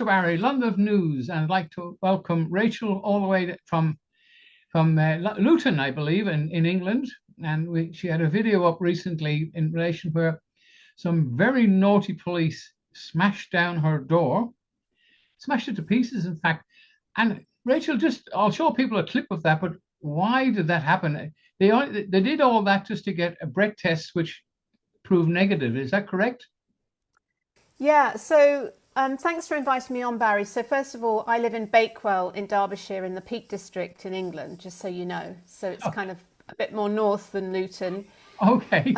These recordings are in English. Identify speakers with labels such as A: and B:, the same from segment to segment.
A: Dr. Barry, London News, and I'd like to welcome Rachel all the way from Luton, I believe, in England. And she had a video up recently in relation where some very naughty police smashed down her door, smashed it to pieces, in fact. And Rachel, I'll show people a clip of that, but why did that happen? They did all that just to get a breath test, which proved negative. Is that correct?
B: Yeah, so thanks for inviting me on, Barry. So first of all, I live in Bakewell in Derbyshire in the Peak District in England, just so you know. So it's kind of a bit more north than Luton.
A: Okay.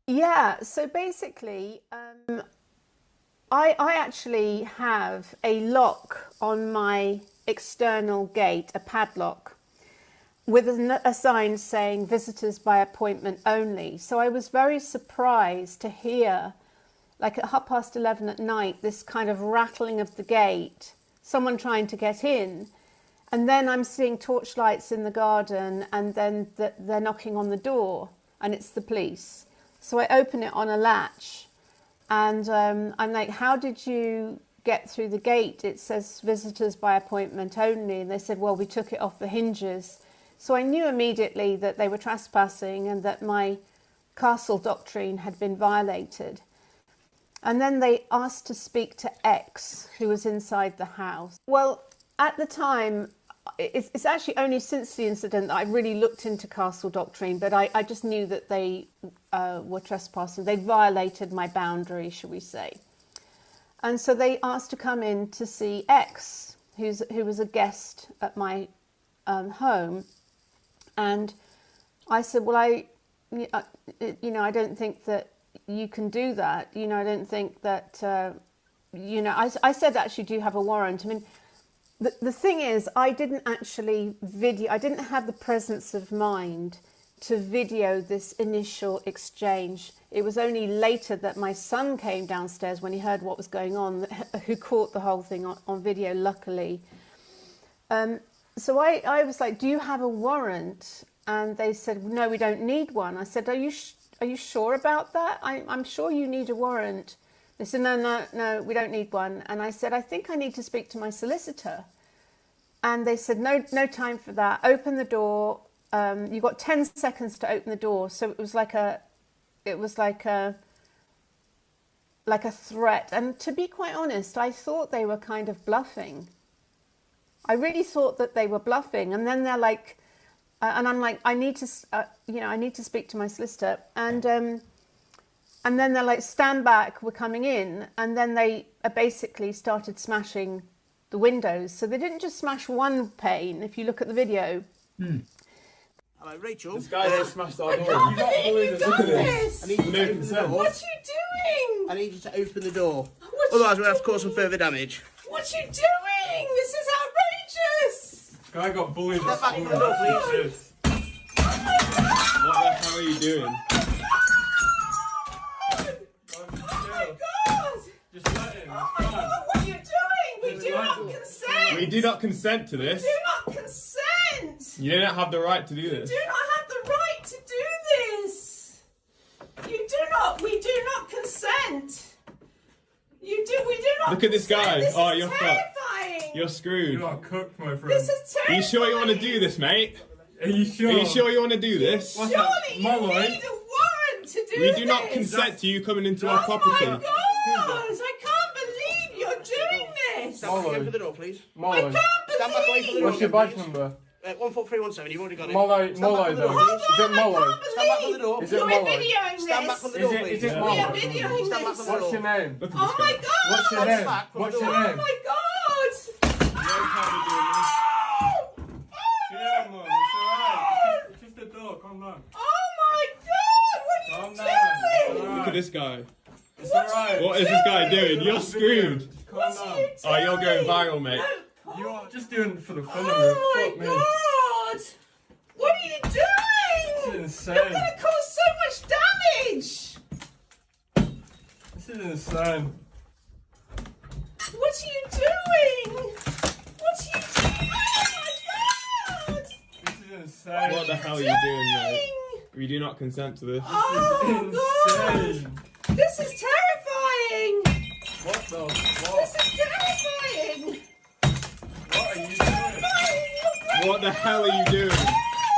B: Yeah, so basically, I actually have a lock on my external gate, a padlock, with a sign saying visitors by appointment only. So I was very surprised to hear, like at 11:30 at night, this kind of rattling of the gate, someone trying to get in. And then I'm seeing torchlights in the garden, and then they're knocking on the door, and it's the police. So I open it on a latch, and I'm like, how did you get through the gate? It says visitors by appointment only. And they said, well, we took it off the hinges. So I knew immediately that they were trespassing and that my castle doctrine had been violated. And then they asked to speak to X, who was inside the house. Well, at the time, it's actually only since the incident that I really looked into castle doctrine, but I just knew that they were trespassing. They violated my boundary, shall we say. And so they asked to come in to see X, who was a guest at my home. And I said, well, I don't think that you can do that. I don't think that, I said, actually, do you have a warrant? I mean, the thing is, I didn't actually I didn't have the presence of mind to video this initial exchange. It was only later that my son came downstairs when he heard what was going on, who caught the whole thing on video, luckily. So I was like, do you have a warrant? And they said, no, we don't need one. I said, are you sure about that? I'm sure you need a warrant. They said, no, we don't need one. And I said, I think I need to speak to my solicitor. And they said, no time for that. Open the door. You've got 10 seconds to open the door. So it was like a threat. And to be quite honest, I thought they were kind of bluffing. I really thought that they were bluffing. And then they're like, and I'm like, I need to speak to my solicitor. And then they're like, stand back, we're coming in. And then they basically started smashing the windows. So they didn't just smash one pane, if you look at the video.
C: Hello, Rachel.
D: This guy just smashed our door.
C: I can't believe you've done this. I need you to open the door.
E: What are you doing?
C: I need you to open the door. Otherwise, we'll have to cause some further damage.
E: What are you doing? This is outrageous.
D: This guy got bullied at
C: Step back
D: school.
C: from the door, please.
D: What the hell are you doing? Just let him.
E: Oh, what are you doing? We do not consent.
D: We do not consent to this.
E: Do not consent.
D: You don't have the right to do this.
E: Do not have the right to do this. We do not consent. We do not.
D: Look at this guy.
E: This
D: Oh,
E: is
D: you're fucked.
E: terrifying.
D: You're screwed.
F: You are cooked, my friend.
E: This is terrifying.
D: Are you sure you want to do this, mate?
F: Are you sure?
D: Are you sure you want to do this?
F: What's
E: Surely
F: that?
E: you
F: Malloy?
E: need a warrant to do
D: We
E: this.
D: do not consent to you coming into
E: Oh
D: our property.
E: my God! I can't believe you're doing this.
C: Stand back again for the door, please.
E: I
F: Malloy.
E: can't
C: Stand back away from the
E: believe.
C: door.
F: What's your badge number?
C: 14317, you've already got it.
F: Malloy,
C: Stand back
F: Malloy
C: from the
F: though.
C: door, please.
F: Is it Malloy?
C: Stand back from the door.
F: Is it
E: You're
F: Malloy?
E: videoing this.
C: Stand back from the
F: Is
C: door,
F: it,
C: please.
F: is it
E: We are
F: Malloy?
E: videoing
C: Stand back
E: this.
C: from the
F: What's
C: door.
F: your name?
D: Look at
E: Oh
D: this
E: my
D: guy.
E: God!
F: What's your
C: Stand
F: name?
C: back from
F: What's
C: the
F: your
C: door.
E: Oh
F: name?
E: my God!
D: You can't be doing this.
F: Chill, mum. It's alright. It's just a door. Calm down.
E: Oh my God! What are
F: Calm
E: you
F: down.
E: doing?
D: Look at this guy.
F: It's
E: What are
F: alright.
D: What is this guy doing? You're screwed.
F: Calm
E: What are
F: down.
E: you
D: Oh, you're going
E: doing?
D: viral, mate.
E: No,
F: You are just doing it for the fun of it.
E: Oh
F: Fuck
E: my
F: me.
E: God! What are you doing?
F: This is
E: You're
F: insane.
E: gonna cause so much damage!
F: This is insane.
E: What are you doing? What are you doing? Oh my God!
F: This is insane.
D: What the hell are you doing, mate? We do not consent to this.
E: Oh God!
F: Insane.
E: This is terrifying!
F: What the fuck?
E: This is terrifying.
F: What are you doing?
D: What the hell are you doing?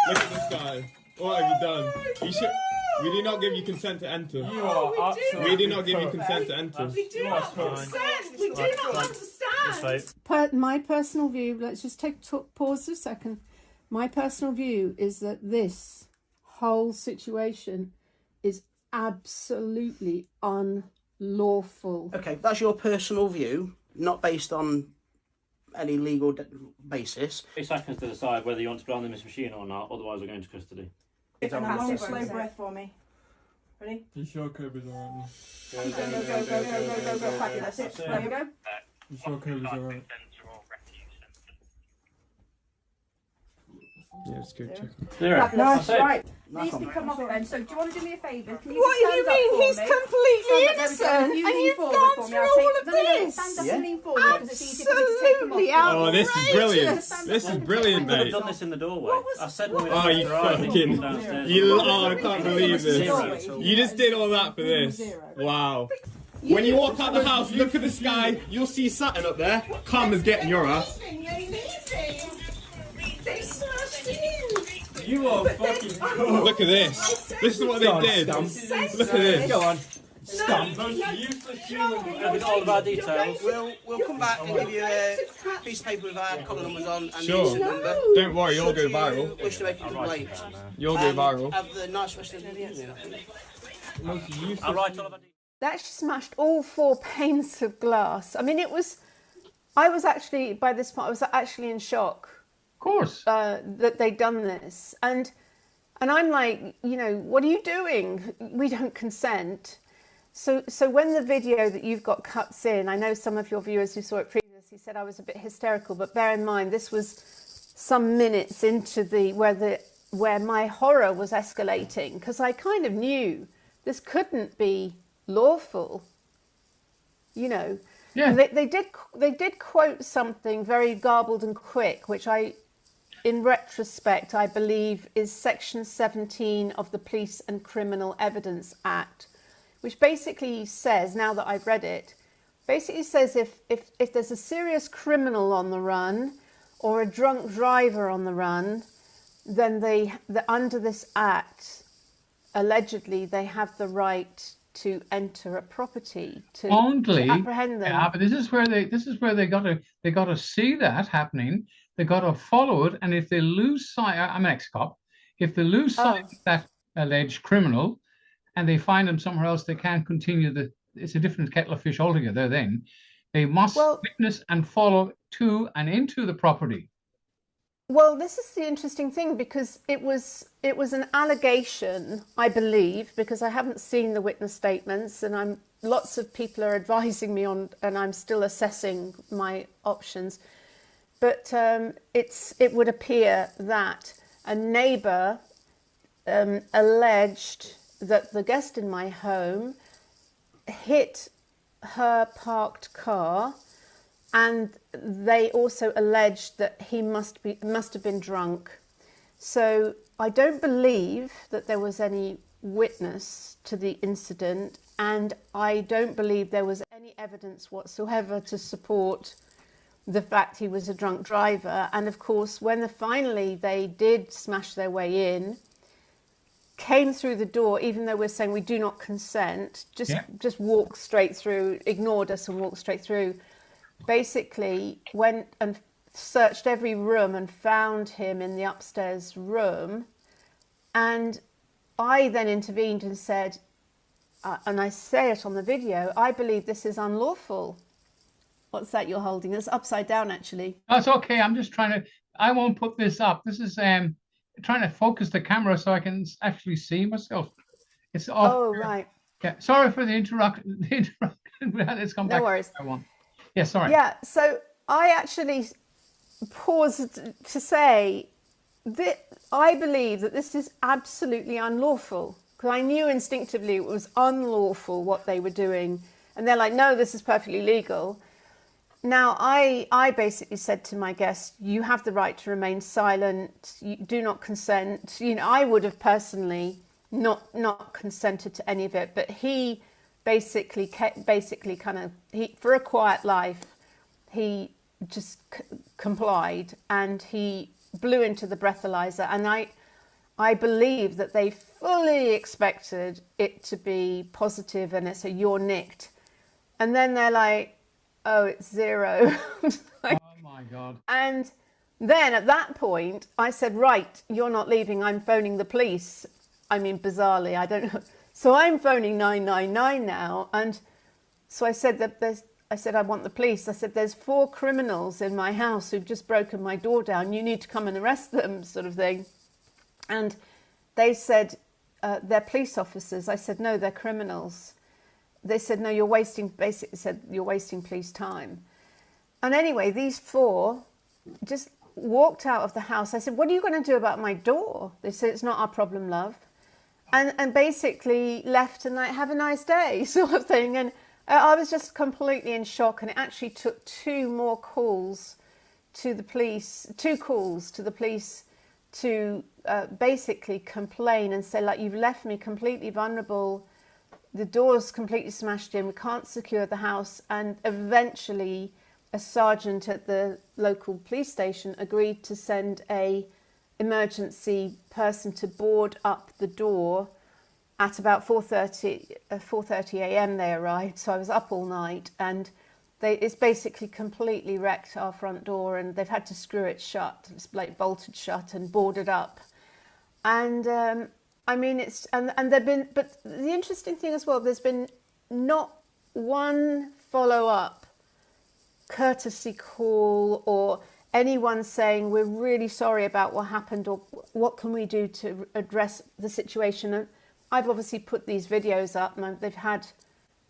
D: Look at this guy. What have you done? You should. We did not give you consent to enter.
F: You
E: we
F: are
E: do.
F: absolutely.
D: We did not give you consent to enter.
E: We do
F: You
E: not
F: are fine.
E: consent. We do not understand.
B: My personal view, let's just pause a second. My personal view is that this whole situation is absolutely unlawful.
C: Okay, that's your personal view, not based on any legal basis.
G: 3 seconds to decide whether you want to put on this machine or not, otherwise we're going to custody.
H: And a long slow breath for me. Ready?
F: You sure Kobe's alright?
H: Go, go, go, go, go, go, go, go. Fabulous.
G: That's it.
H: There we go.
F: You sure Kobe's alright?
D: Yeah, it's good. Check.
G: Zero.
H: Fabulous.
G: That's it.
H: Right.
C: Nice
H: These
C: one.
H: can come off then. So do you want to do me a favour? Can you
E: What
H: just
E: do you
H: stand up
E: mean?
H: for
E: He's
H: me?
E: completely
H: Stand up,
E: innocent,
H: there we go.
E: and
H: You lean
E: you've
H: forward
E: gone
H: for me.
E: through
H: I'll
E: all
H: take.
E: of
H: No, no, no.
E: this.
H: Stand up
C: Yeah.
H: and lean forward because it's easier for me to take them off.
E: Absolutely
D: Oh, this is brilliant.
E: outrageous.
D: This is
G: We
D: brilliant,
G: could have
D: mate.
G: done this in the doorway. I said
E: what
G: we
E: was
D: Oh, you fucking. Oh, I can't believe this. You just did all that for this. Wow. When you walk out the house, look at the sky. You'll see Saturn up there. Karma's getting your ass.
E: You're leaving. They smashed in.
F: You are fucking cool.
D: Look at this. This is what they did. Look at this.
F: Go on.
E: Stop.
F: Most useless human
G: Have we got all of our details?
C: We'll come back and give you a piece of paper with our collar numbers on and the
D: Sure.
C: incident number.
D: Don't worry, you'll go
C: Should you
D: viral.
C: wish to make a complaint.
D: You'll go viral.
C: Have the nice rest of the evening.
F: Most useless.
G: I'll write all of our details.
B: They actually smashed all 4 panes of glass. I mean, I was actually, by this point, I was actually in shock
A: Of course.
B: that they'd done this. And I'm like, what are you doing? We don't consent. So when the video that you've got cuts in, I know some of your viewers who saw it previously said I was a bit hysterical, but bear in mind, this was some minutes into where my horror was escalating, because I kind of knew this couldn't be lawful,
A: Yeah.
B: And they did quote something very garbled and quick, which in retrospect, I believe is Section 17 of the Police and Criminal Evidence Act, which basically says, now that I've read it, basically says if there's a serious criminal on the run or a drunk driver on the run, then under this act, allegedly, they have the right to enter a property to apprehend them.
A: Yeah, but this is where they got to see that happening. They got to follow it, and if they lose sight, I'm an ex-cop. If they lose sight of that alleged criminal, and they find him somewhere else, they can't continue it's a different kettle of fish altogether. Then they must witness and follow to and into the property.
B: Well, this is the interesting thing, because it was an allegation, I believe, because I haven't seen the witness statements, and lots of people are advising me on, and I'm still assessing my options. But it would appear that a neighbour alleged that the guest in my home hit her parked car, and they also alleged that he must have been drunk. So I don't believe that there was any witness to the incident, and I don't believe there was any evidence whatsoever to support the fact he was a drunk driver. And of course, when finally they did smash their way in, came through the door, even though we're saying we do not consent, just walked straight through, ignored us and walked straight through, basically went and searched every room and found him in the upstairs room. And I then intervened and said, and I say it on the video, I believe this is unlawful. What's that you're holding? It's upside down, actually.
A: That's okay. I'm just I won't put this up. This is trying to focus the camera so I can actually see myself. It's off.
B: Oh, right.
A: Yeah. Sorry for the interruption. Let's come back.
B: No worries.
A: To that one. Yeah, sorry.
B: Yeah, so I actually paused to say that I believe that this is absolutely unlawful, because I knew instinctively it was unlawful what they were doing. And they're like, no, this is perfectly legal. Now, I basically said to my guest, you have the right to remain silent. You do not consent. I would have personally not consented to any of it. But he basically kind of, for a quiet life, he just complied, and he blew into the breathalyzer. And I believe that they fully expected it to be positive, and it's you're nicked. And then they're like, oh, it's 0. Like,
A: Oh my God.
B: and then at that point, I said, right, you're not leaving. I'm phoning the police. I mean, bizarrely, I don't know. So I'm phoning 999 now. And so I said I want the police. I said, there's 4 criminals in my house who've just broken my door down. You need to come and arrest them, sort of thing. And they said, they're police officers. I said, no, they're criminals. They said, no, basically said, you're wasting police time. And anyway, these 4 just walked out of the house. I said, what are you going to do about my door? They said, it's not our problem, love. And basically left and like, have a nice day, sort of thing. And I was just completely in shock. And it actually took 2 more calls to the police, 2 calls to the police to basically complain and say, like, you've left me completely vulnerable. The door's completely smashed in. We can't secure the house. And eventually a sergeant at the local police station agreed to send a emergency person to board up the door. At about 4:30 a.m. they arrived, so I was up all night, and it's basically completely wrecked our front door, and they've had to screw it shut. It's like bolted shut and boarded up. And I mean, it's and there've been, but the interesting thing as well, there's been not one follow-up courtesy call or anyone saying we're really sorry about what happened, or what can we do to address the situation. And I've obviously put these videos up, and they've had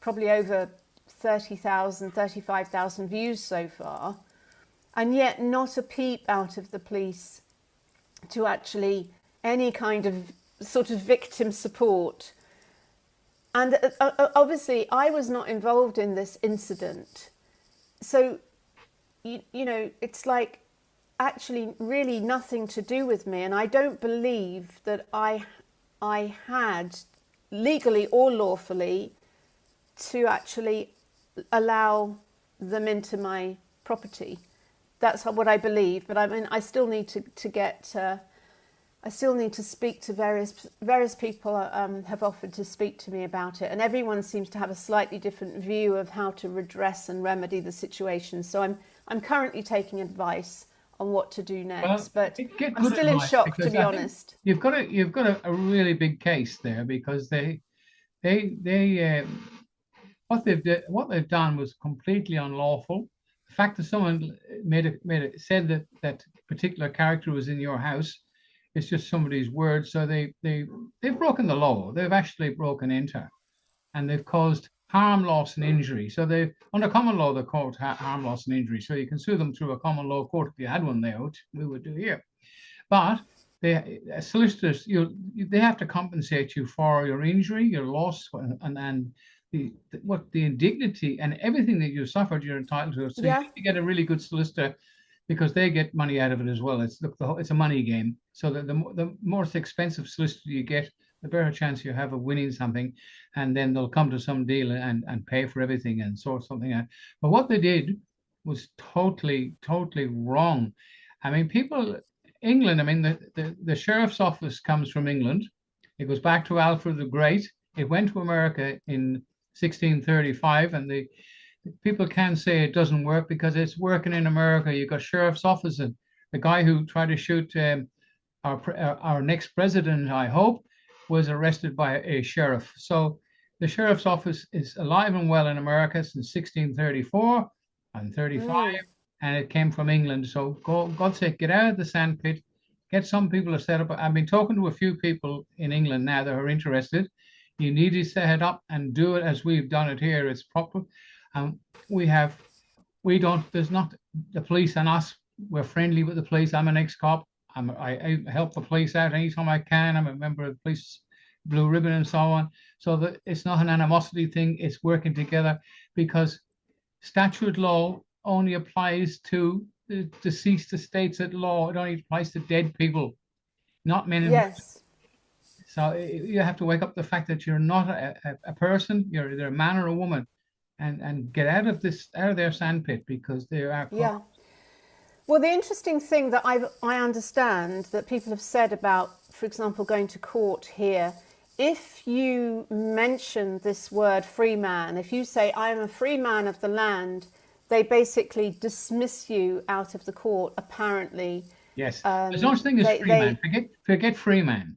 B: probably over 30,000, 35,000 views so far, and yet not a peep out of the police to actually any kind of sort of victim support. And obviously I was not involved in this incident, so you know, it's like actually really nothing to do with me. And I don't believe that I had legally or lawfully to actually allow them into my property. That's what I believe. But I mean, I still need to get. I still need to speak to various people. Have offered to speak to me about it, and everyone seems to have a slightly different view of how to redress and remedy the situation. So I'm currently taking advice on what to do next.
A: Well,
B: but
A: get
B: I'm
A: good
B: still in
A: advice,
B: shock, to
A: because
B: be
A: I think
B: honest.
A: You've got a really big case there, because what they've done was completely unlawful. The fact that someone said that that particular character was in your house, it's just somebody's word. So they've broken the law. They've actually broken into, and they've caused harm, loss, and injury. So they, under common law, they're called harm, loss, and injury. So you can sue them through a common law court if you had one there, which we would do here. But solicitors, they have to compensate you for your injury, your loss, and the indignity and everything that you suffered. You're entitled to. So you get a really good solicitor, because they get money out of it as well. It's a money game. So the more expensive solicitor you get, the better chance you have of winning something, and then they'll come to some deal and pay for everything and sort something out. But what they did was totally wrong. I mean, England, I mean, the sheriff's office comes from England. It goes back to Alfred the Great. It went to America in 1635, and the people can't say it doesn't work, because it's working in America. You've got sheriff's office, and the guy who tried to shoot our next president, I hope, was arrested by a sheriff. So the sheriff's office is alive and well in America since 1634 and 35, and it came from England. So God's sake, get out of the sandpit, get some people to set up. I've been talking to a few people in England now that are interested. You need to set it up and do it as we've done it here. It's proper. There's not the police and us. We're friendly with the police. I'm an ex-cop. I help the police out anytime I can. I'm a member of the police blue ribbon and so on. So that it's not an animosity thing. It's working together, because statute law only applies to the deceased estates at law. It only applies to dead people, not men and women. So you have to wake up the fact that you're not a person, you're either a man or a woman, and get out of their sandpit, because they are
B: Yeah. Well, the interesting thing that I understand that people have said about, for example, going to court here, if you mention this word free man, if you say, I am a free man of the land, they basically dismiss you out of the court, apparently.
A: Yes. There's no such thing as free man. Forget free man.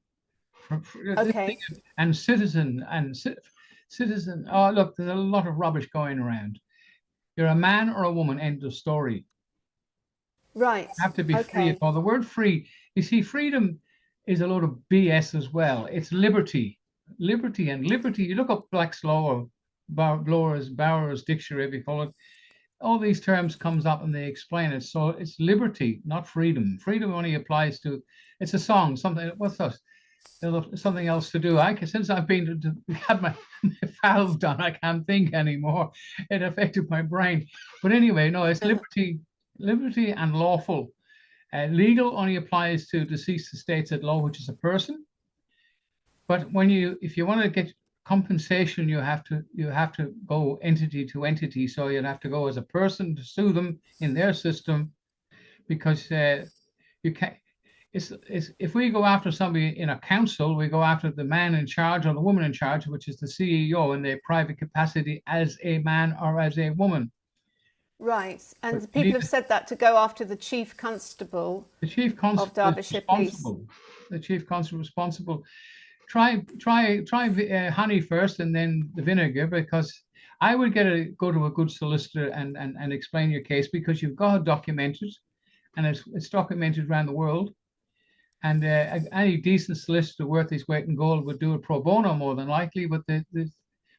B: Okay.
A: And citizen citizen. Oh, look, there's a lot of rubbish going around. You're a man or a woman, end of story.
B: Right.
A: You have to be free. Well, the word free, you see, freedom is a load of BS as well. It's liberty. Liberty and liberty. You look up Black's Law or Bowers Dictionary, if you call it. All these terms comes up and they explain it. So it's liberty, not freedom. Freedom only applies to, it's a song, something, what's that? Something else to do. Since I've been to have my valve done, I can't think anymore. It affected my brain. But anyway, no, it's liberty and lawful. Legal only applies to deceased estates at law, which is a person. But if you want to get compensation, you have to go entity to entity. So you'd have to go as a person to sue them in their system, because you can't. If we go after somebody in a council, we go after the man in charge or the woman in charge, which is the CEO in their private capacity as a man or as a woman.
B: Right, and people have said that to go after the chief constable.
A: The chief constable of Derbyshire Police. The chief constable responsible. Try honey first and then the vinegar, because I would go to a good solicitor and explain your case, because you've got it documented, and it's documented around the world. And any decent solicitor worth his weight in gold would do it pro bono more than likely, but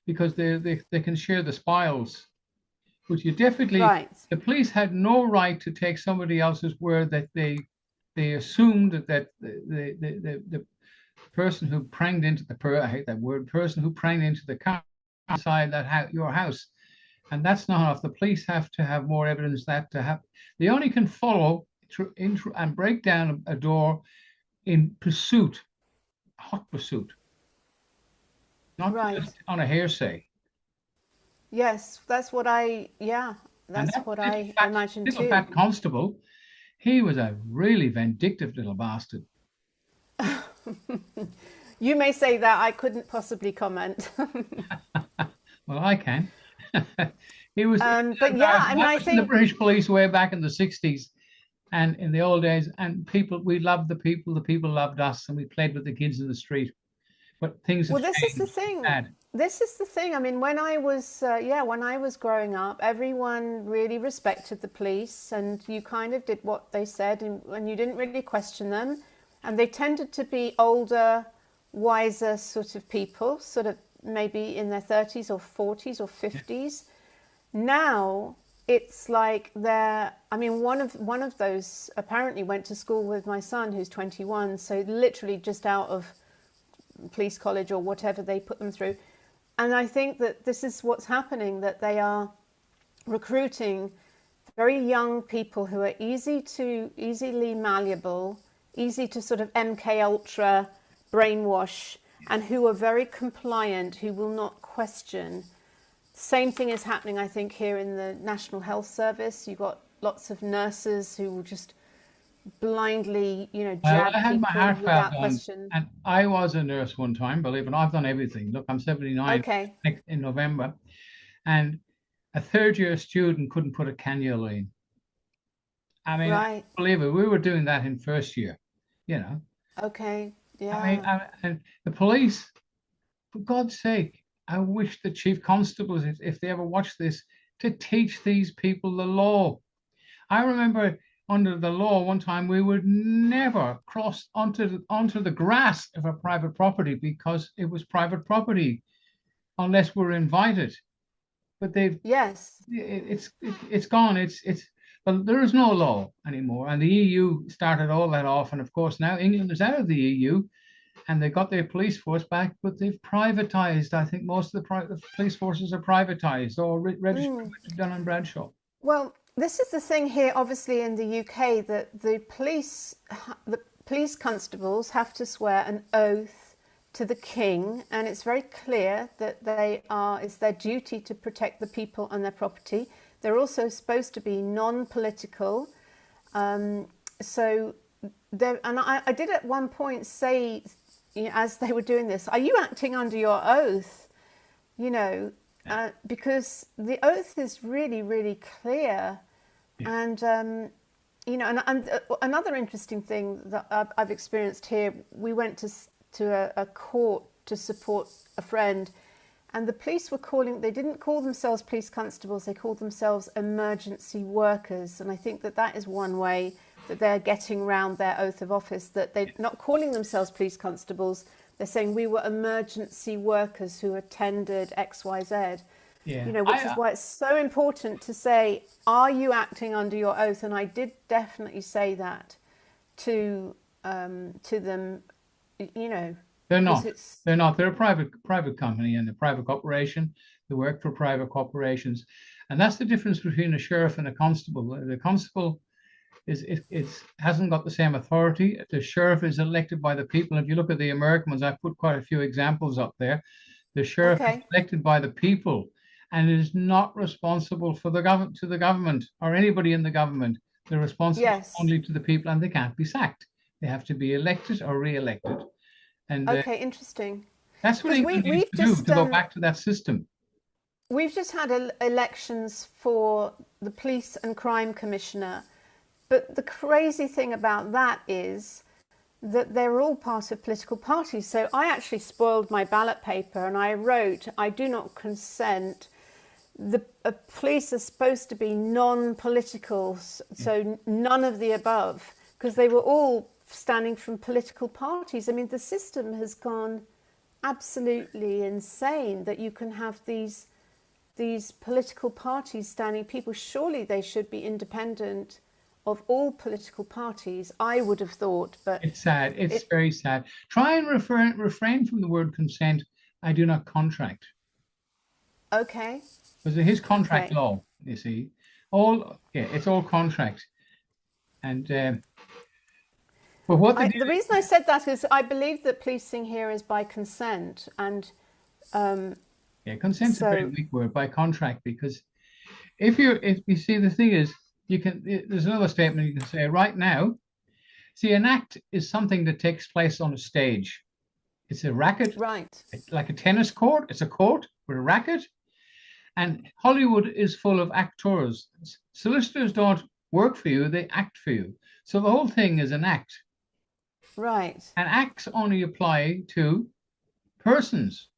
A: because they can share the spoils. Which you definitely, the police had no right to take somebody else's word that they assumed that the person who pranged into I hate that word, person who pranged into the car inside your house. And that's not enough. The police have to have more evidence they only can follow and break down a door in pursuit, hot pursuit, not just on a hearsay.
B: Yes, that's what I imagine too.
A: That constable, he was a really vindictive little bastard.
B: You may say that, I couldn't possibly comment.
A: Well, I can. He was.
B: But yeah, I think
A: the British police way back in the 60s, and in the old days, and we loved the people loved us, and we played with the kids in the street. But things.
B: Well, this is the thing. This is the thing. I mean, when I was growing up, everyone really respected the police, and you kind of did what they said, and you didn't really question them. And they tended to be older, wiser sort of people, sort of maybe in their 30s or 40s or 50s. Now it's like one of those apparently went to school with my son, who's 21, so literally just out of police college or whatever they put them through. And I think that this is what's happening, that they are recruiting very young people who are easily malleable, easy to sort of MK Ultra brainwash, and who are very compliant, who will not question. Same thing is happening, I think, here in the National Health Service. You've got lots of nurses who will just blindly, jab
A: I had my heart
B: without
A: valve
B: question.
A: And I was a nurse one time, believe it. I've done everything. Look, I'm 79 in November, and a third-year student couldn't put a cannula in. I mean, believe it, we were doing that in first year,
B: Okay, yeah.
A: I mean, and the police, for God's sake, I wish the chief constables, if they ever watch this, to teach these people the law. I remember under the law one time we would never cross onto the grass of a private property because it was private property unless we're invited. But it's gone. But there is no law anymore, and the EU started all that off, and of course now England is out of the EU, and they got their police force back, but they've privatized. I think most of the police forces are privatized or registered with Dun & Bradshaw.
B: Well, this is the thing here, obviously, in the UK, that the police constables have to swear an oath to the king, and it's very clear that it's their duty to protect the people and their property. They're also supposed to be non-political. So, and I did at one point say, as they were doing this, are you acting under your oath? Because the oath is really, really clear. Yeah. And, and another interesting thing that I've experienced here, we went to a court to support a friend, and the police they didn't call themselves police constables, they called themselves emergency workers. And I think that is one way that they're getting around their oath of office, that they're not calling themselves police constables, they're saying we were emergency workers who attended XYZ.
A: Yeah.
B: Which is why it's so important to say, are you acting under your oath? And I did definitely say that to them.
A: They're not. They're not. They're a private company and a private corporation. They work for private corporations, and that's the difference between a sheriff and a constable. The constable hasn't got the same authority. The sheriff is elected by the people. If you look at the American ones, I've put quite a few examples up there. The sheriff is elected by the people and is not responsible for the government or anybody in the government. They're responsible only to the people, and they can't be sacked. They have to be elected or re-elected. And
B: interesting.
A: That's what we need to do, to go back to that system.
B: We've just had elections for the police and crime commissioner, but the crazy thing about that is that they're all part of political parties. So I actually spoiled my ballot paper and I wrote, I do not consent. The police are supposed to be non-political, so none of the above, because they were all standing from political parties. I mean, the system has gone absolutely insane that you can have these political parties standing people. Surely they should be independent of all political parties, I would have thought. But
A: it's sad. It's very sad. Try and refrain from the word consent. I do not contract.
B: Okay.
A: Because his contract law, you see, it's all contract. And but what
B: the reason I said that is I believe that policing here is by consent, and
A: consent's a very weak word, by contract, because if you see, the thing is, there's another statement you can say right now. See, an act is something that takes place on a stage. It's a racket,
B: right?
A: It's like a tennis court. It's a court with a racket, and Hollywood is full of actors. Solicitors don't work for you; they act for you. So the whole thing is an act.
B: Right.
A: And acts only apply to persons.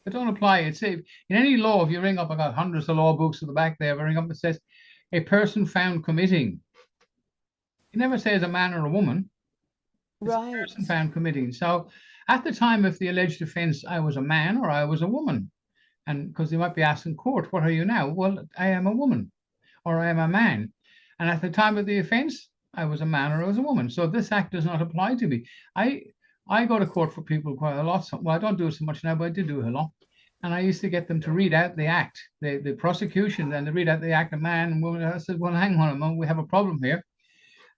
A: They don't apply. It's in any law. If you ring up, I got hundreds of law books at the back there. If I ring up, it says a person found committing. It never says a man or a woman. It's
B: right.
A: A person found committing. So at the time of the alleged offence, I was a man or I was a woman. And because they might be asked in court, what are you now? Well, I am a woman or I am a man. And at the time of the offence, I was a man or I was a woman. So this act does not apply to me. I go to court for people quite a lot. Well, I don't do it so much now, but I did do it a lot. And I used to get them to read out the act, the prosecution, and they read out the act of man and woman. I said, well, hang on a moment, we have a problem here.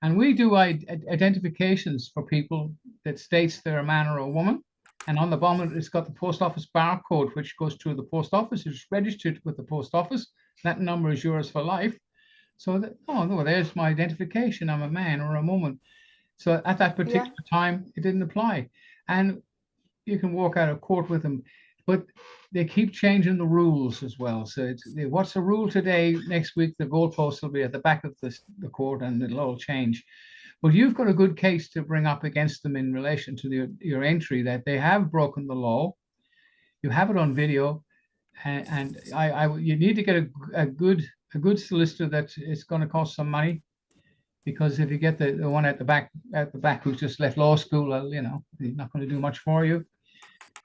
A: And we do identifications for people that states they're a man or a woman. And on the bottom, it's got the post office barcode, which goes through the post office. It's registered with the post office. That number is yours for life. So there's my identification. I'm a man or a woman. So at that particular time, it didn't apply. And you can walk out of court with them, but they keep changing the rules as well. So what's the rule today? Next week, the goalposts will be at the back of the court and it'll all change. But you've got a good case to bring up against them in relation to your entry, that they have broken the law. You have it on video, and you need to get a good solicitor that it's going to cost some money, because if you get the one at the back who's just left law school, well, he's not going to do much for you,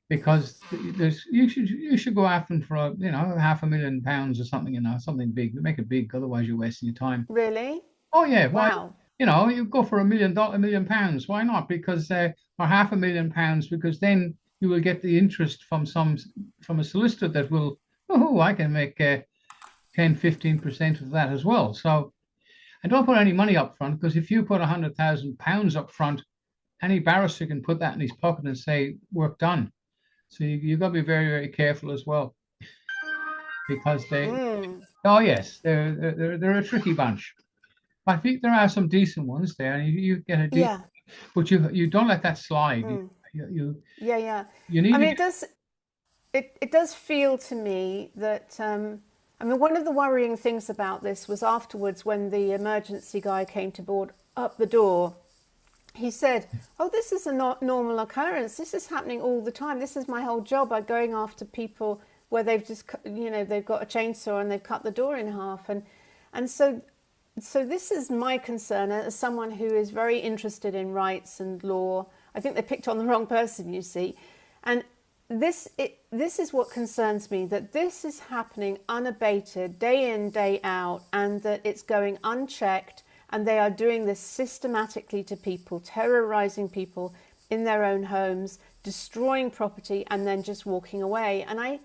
A: because you should go after them for £500,000 or something, something big. Make it big, otherwise you're wasting your time.
B: Really?
A: Oh yeah.
B: Wow.
A: You go for £1 million. Why not? Because or £500,000, because then you will get the interest from a solicitor that will, I can make 10-15% of that as well. So, and don't put any money up front, because if you put £100,000 up front, any barrister can put that in his pocket and say work done. So you've got to be very, very careful as well, because they, oh yes, they're a tricky bunch. I think there are some decent ones there, and you get a deal, but you don't let that slide. You need.
B: I mean, it does feel to me that I mean, one of the worrying things about this was afterwards when the emergency guy came to board up the door. He said, "Oh, this is a normal occurrence. This is happening all the time. This is my whole job. I'm going after people where they've just, you know, they've got a chainsaw and they've cut the door in half." And so this is my concern as someone who is very interested in rights and law. I think they picked on the wrong person, you see. And this is what concerns me, that this is happening unabated, day in, day out, and that it's going unchecked. And they are doing this systematically to people, terrorizing people in their own homes, destroying property, and then just walking away. And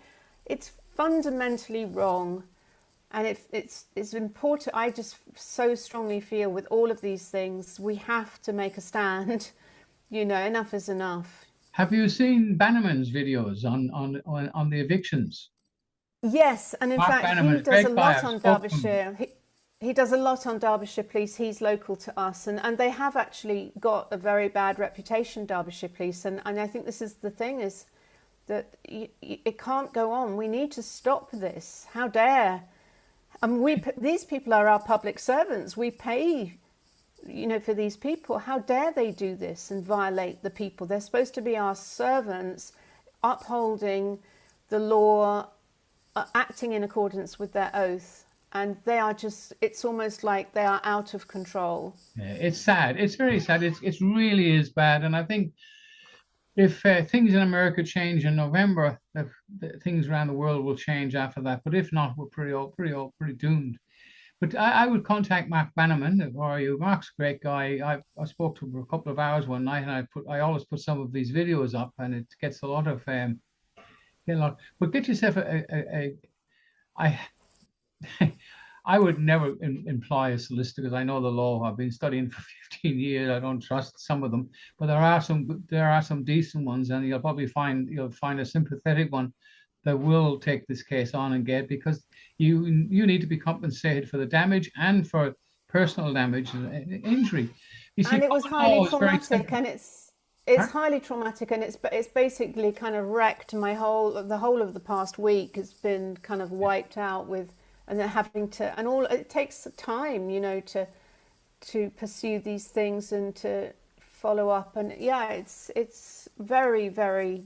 B: it's fundamentally wrong. And it's important. I just so strongly feel with all of these things, we have to make a stand. You know, enough is enough.
A: Have you seen Bannerman's videos on the evictions?
B: Yes, and in
A: Mark
B: fact,
A: Bannerman,
B: he does a lot on
A: spoke
B: Derbyshire. He does a lot on Derbyshire Police. He's local to us, and they have actually got a very bad reputation, Derbyshire Police. And I think this is the thing, is that it can't go on. We need to stop this. How dare? These people are our public servants. We pay, you know, for these people. How dare they do this and violate the people? They're supposed to be our servants, upholding the law, acting in accordance with their oath. And they are just, it's almost like they are out of control.
A: Yeah, it's sad. It's very sad. It really is bad. And I think if things in America change in November, the things around the world will change after that. But if not, we're pretty doomed. But I would contact Mark Bannerman. How are you? Mark's a great guy. I spoke to him for a couple of hours one night, and I always put some of these videos up, and it gets a lot of But get yourself I would never employ a solicitor, because I know the law. I've been studying for 15 years. I don't trust some of them, but there are some decent ones, and you'll probably find a sympathetic one that will take this case on and get, because you need to be compensated for the damage and for personal damage and injury. You see,
B: and it was highly traumatic, and it's highly traumatic, and it's basically kind of wrecked the whole of the past week has been kind of wiped out with, and then having to, and all it takes time, you know, to pursue these things and to follow up, and yeah, it's very, very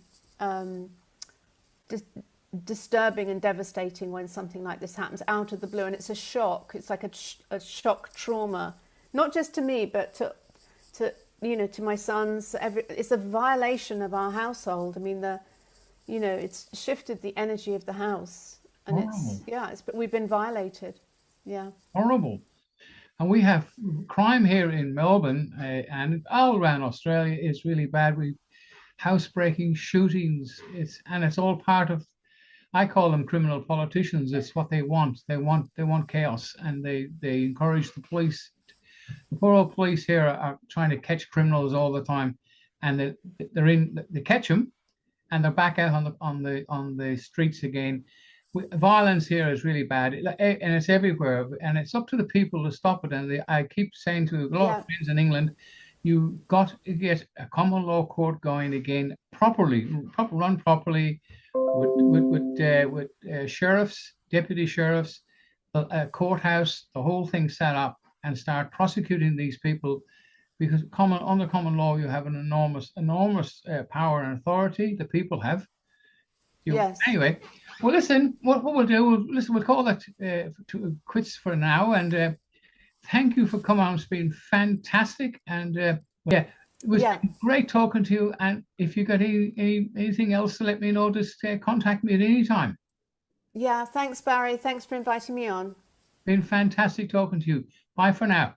B: disturbing and devastating when something like this happens out of the blue, and it's a shock. It's like a shock trauma, not just to me, but to you know, to my sons. It's a violation of our household. I mean, it's shifted the energy of the house, and
A: horrible.
B: but we've been violated. Yeah,
A: horrible. And we have crime here in Melbourne and all around Australia is really bad. We housebreaking, shootings. It's all part of. I call them criminal politicians. It's what they want. They want chaos, and they encourage the police. The poor old police here are trying to catch criminals all the time, and they catch them, and they're back out on the streets again. Violence here is really bad, and it's everywhere, and it's up to the people to stop it. And I keep saying to a lot of friends in England, you got to get a common law court going again, run properly, with sheriffs, deputy sheriffs, a courthouse, the whole thing set up, and start prosecuting these people, because under common law you have an enormous power and authority. The people have.
B: Yes.
A: Anyway, well, listen. What we'll do? We'll call that to quits for now. And thank you for coming on. It's been fantastic. And it was great talking to you. And if you got anything else to let me know, just contact me at any time.
B: Yeah. Thanks, Barry. Thanks for inviting me on.
A: Been fantastic talking to you. Bye for now.